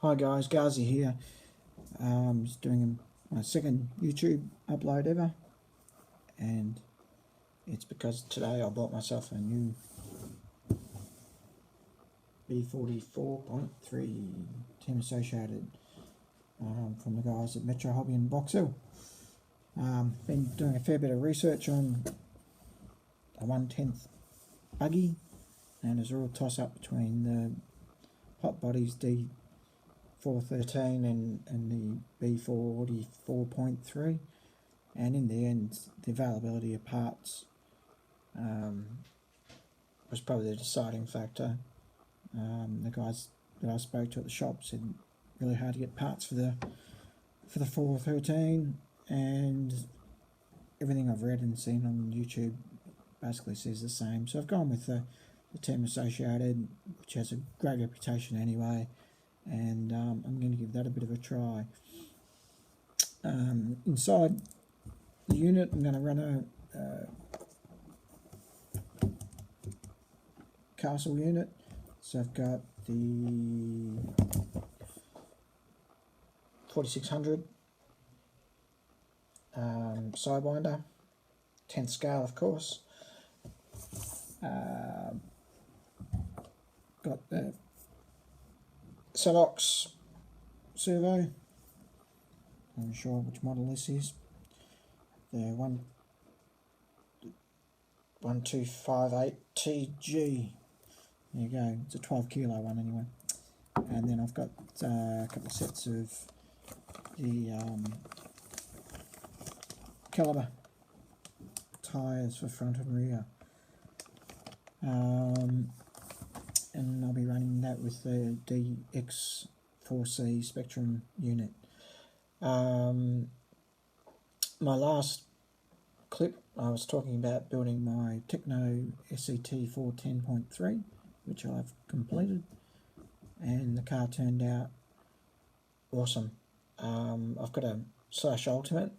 Hi guys, Gazi here. Just doing my second YouTube upload ever, and it's because today I bought myself a new B44.3 Team Associated from the guys at Metro Hobby in Box Hill. Been doing a fair bit of research on a 1/10 buggy, and there's a real toss up between the Hot Bodies D413 and the B44.3, and in the end the availability of parts was probably the deciding factor. The guys that I spoke to at the shop said really hard to get parts for the 413, and everything I've read and seen on YouTube basically says the same. So I've gone with the Team Associated, which has a great reputation anyway, and I'm going to give that a bit of a try. Inside the unit, I'm going to run a castle unit. So I've got the 4600 Sidewinder, 10th scale of course. Got the Sadox servo, I'm not sure which model this is, the 1258 TG. There you go, it's a 12 kilo one anyway. And then I've got a couple of sets of the caliber tyres for front and rear. And I'll be running that with the DX4C Spectrum unit. My last clip I was talking about building my Techno SCT 410.3, which I've completed, and the car turned out awesome. I've got a Slash Ultimate,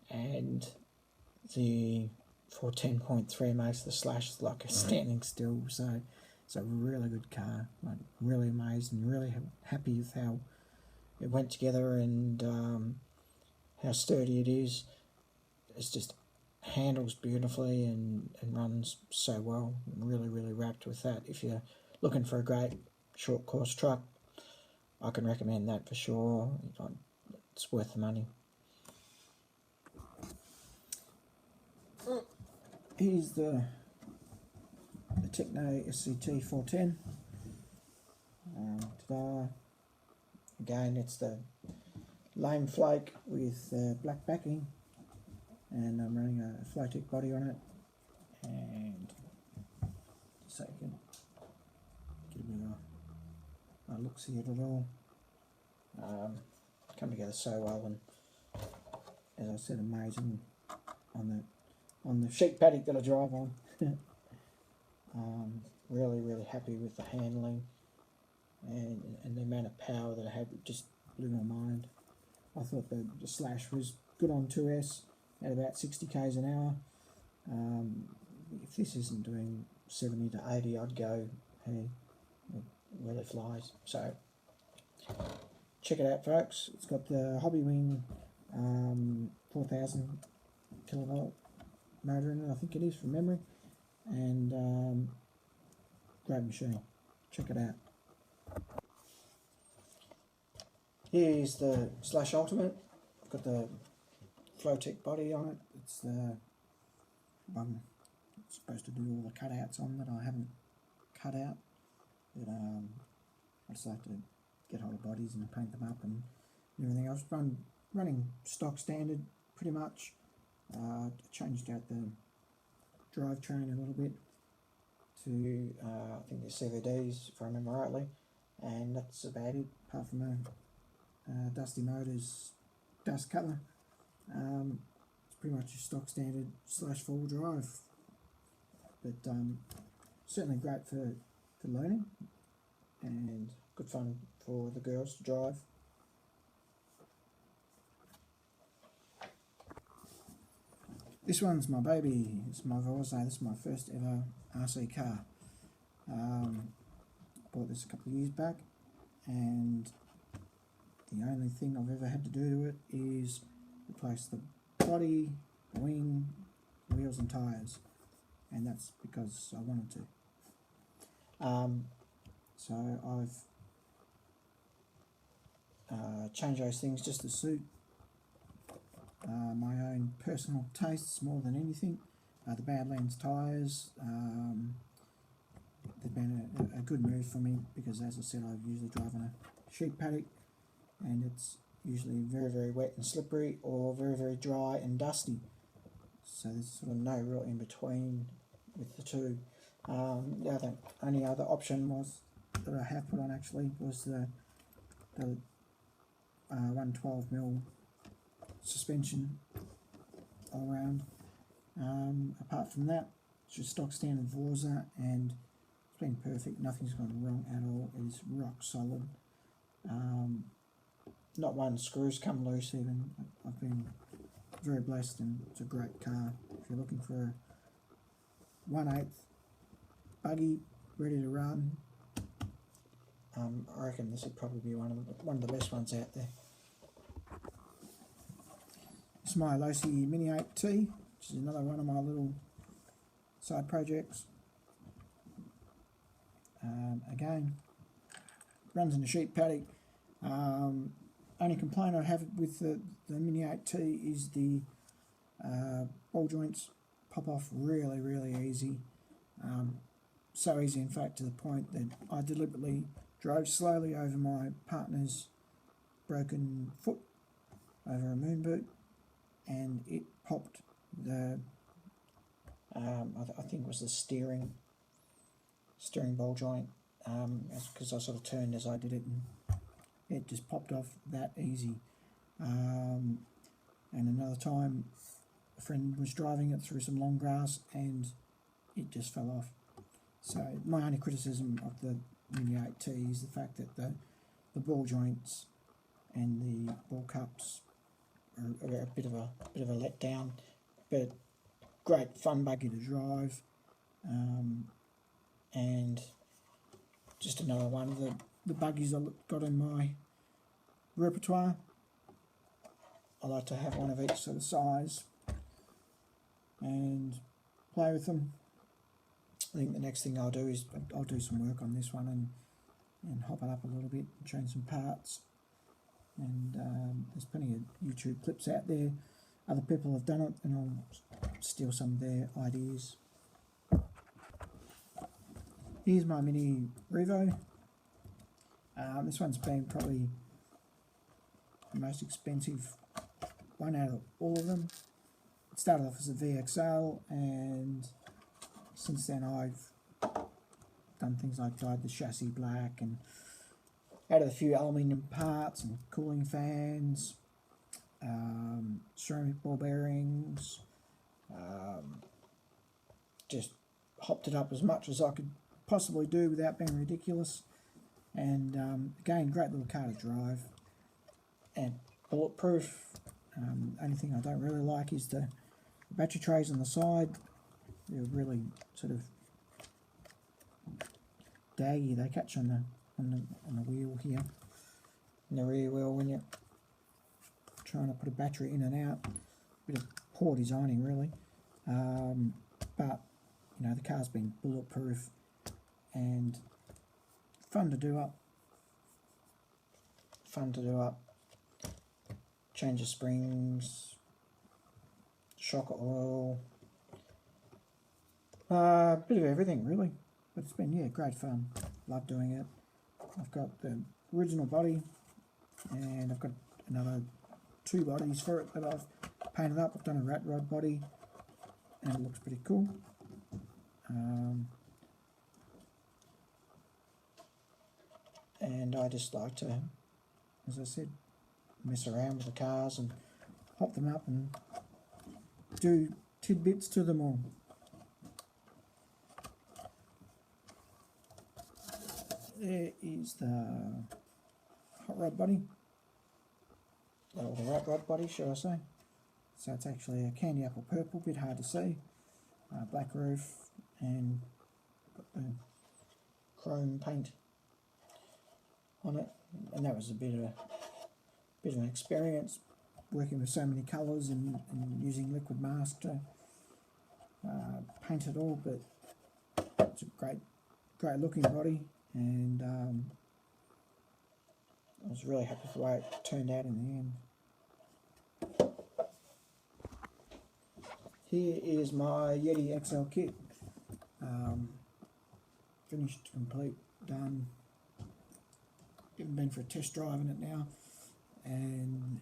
and the 410.3 makes the Slash like a standing still, so it's a really good car. I'm really amazed and really happy with how it went together, and how sturdy it is. It's just handles beautifully and runs so well. I'm really wrapped with that. If you're looking for a great short course truck, I can recommend that for sure. It's worth the money. Here's the Techno SCT 410. Again, it's the lame flake with black backing, and I'm running a Flowtech body on it, and so you can get a bit of a look-see at it all. Come together so well, and as I said, amazing on the sheep paddock that I drive on. Really happy with the handling and the amount of power that I had. It just blew my mind. I thought the Slash was good on 2S at about 60 k's an hour. If this isn't doing 70 to 80, I'd go, hey, it really flies. So check it out, folks. It's got the Hobby Wing 4000 kilovolt motor in it, I think it is from memory, and great machine. Check it out. Here's the Slash Ultimate. I've got the Flowtech body on it. It's the one that's supposed to do all the cutouts on that I haven't cut out. But I just like to get hold of bodies and paint them up and everything else. Running stock standard pretty much. Changed out the drivetrain a little bit to I think the CVDs, if I remember rightly, and that's about it, apart from a Dusty Motors dust cutler. It's pretty much a stock standard Slash 4-wheel drive, but certainly great for learning and good fun for the girls to drive. This one's my baby. It's my Vorze. This is my first ever RC car. Bought this a couple of years back, and The only thing I've ever had to do to it is replace the body, the wing, wheels and tyres, and that's because I wanted to. So I've changed those things just to suit my own personal tastes more than anything. The Badlands tyres, they've been a good move for me because, as I said, I've usually driven a sheep paddock and it's usually very, very wet and slippery, or very, very dry and dusty. So there's sort of no real in between with the two. The only other option was that I have put on actually was the 112mm suspension all round. Apart from that, it's just stock standard Vorza, and it's been perfect. Nothing's gone wrong at all. It is rock solid. Not one screw's come loose even. I've been very blessed, and it's a great car. If you're looking for a 1/8 buggy ready to run, I reckon this would probably be one of the best ones out there. It's my Associated Mini 8T, which is another one of my little side projects. Again, runs in a sheep paddock. Only complaint I have with the Mini 8T is the ball joints pop off really, really easy. So easy, in fact, to the point that I deliberately drove slowly over my partner's broken foot over a moon boot, and it popped the I think it was the steering ball joint, because I sort of turned as I did it, and it just popped off that easy. And another time, a friend was driving it through some long grass and it just fell off. So my only criticism of the Mini 8T is the fact that the ball joints and the ball cups are a bit of a letdown, but great fun buggy to drive, and just another one of the buggies I've got in my repertoire. I like to have one of each sort of size and play with them. I think the next thing I'll do is I'll do some work on this one and hop it up a little bit and change some parts. And there's plenty of YouTube clips out there. Other people have done it, and I'll steal some of their ideas. Here's my Mini Revo. This one's been probably the most expensive one out of all of them. It started off as a VXL, and since then I've done things like dyed the chassis black and added a few aluminium parts and cooling fans, ceramic ball bearings, just hopped it up as much as I could possibly do without being ridiculous. And again, great little car to drive and bulletproof. Only thing I don't really like is the battery trays on the side. They're really sort of daggy. They catch on the wheel here, in the rear wheel, when you're trying to put a battery in and out. Bit of poor designing, really. But you know, the car's been bulletproof and fun to do up. Change the springs, shock oil, bit of everything really. But it's been, yeah, great fun. Love doing it. I've got the original body, and I've got another 2 bodies for it that I've painted up. I've done a rat rod body, and it looks pretty cool. And I just like to, as I said, mess around with the cars and hop them up and do tidbits to them all. There is the hot rod body, or the rat rod body, should I say. So it's actually a candy apple purple, bit hard to see, black roof, and got the chrome paint on it. And that was a bit of bit of an experience working with so many colours and using liquid mask to paint it all, but it's a great looking body, and I was really happy with the way it turned out in the end. Here is my Yeti XL kit, finished, complete, done. Even been for a test drive in it now, and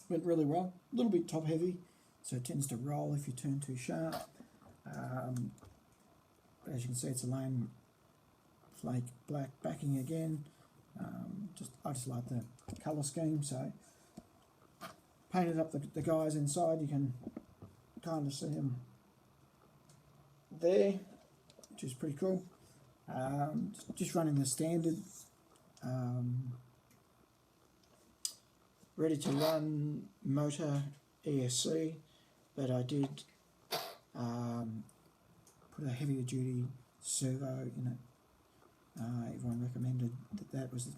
went really well. A little bit top heavy, so it tends to roll if you turn too sharp. But as you can see, it's a lame flake black backing again. I just like the colour scheme, so painted up the guys inside. You can kind of see them there, which is pretty cool. Just running the standard ready to run motor ESC, but I did put a heavier duty servo in it. Everyone recommended that was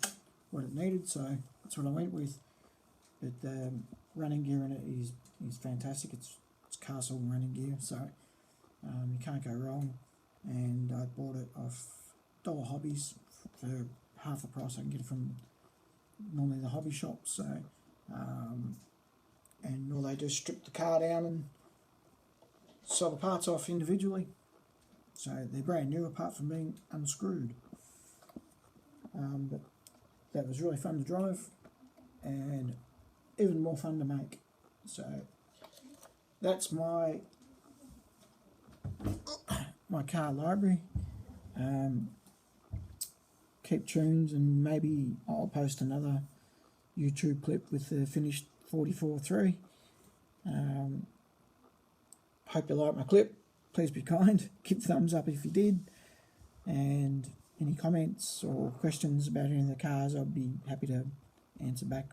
what it needed, so that's what I went with. But the running gear in it is fantastic. It's Castle running gear, so you can't go wrong. And I bought it off Dollar Hobbies for half the price I can get it from normally the hobby shops. So and all they do is strip the car down and sell the parts off individually. So they're brand new apart from being unscrewed. But that was really fun to drive and even more fun to make. So that's my car library. Keep tuned, and maybe I'll post another YouTube clip with the finished 44.3. Hope you like my clip. Please be kind. Give thumbs up if you did. And any comments or questions about any of the cars, I'd be happy to answer back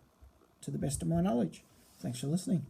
to the best of my knowledge. Thanks for listening.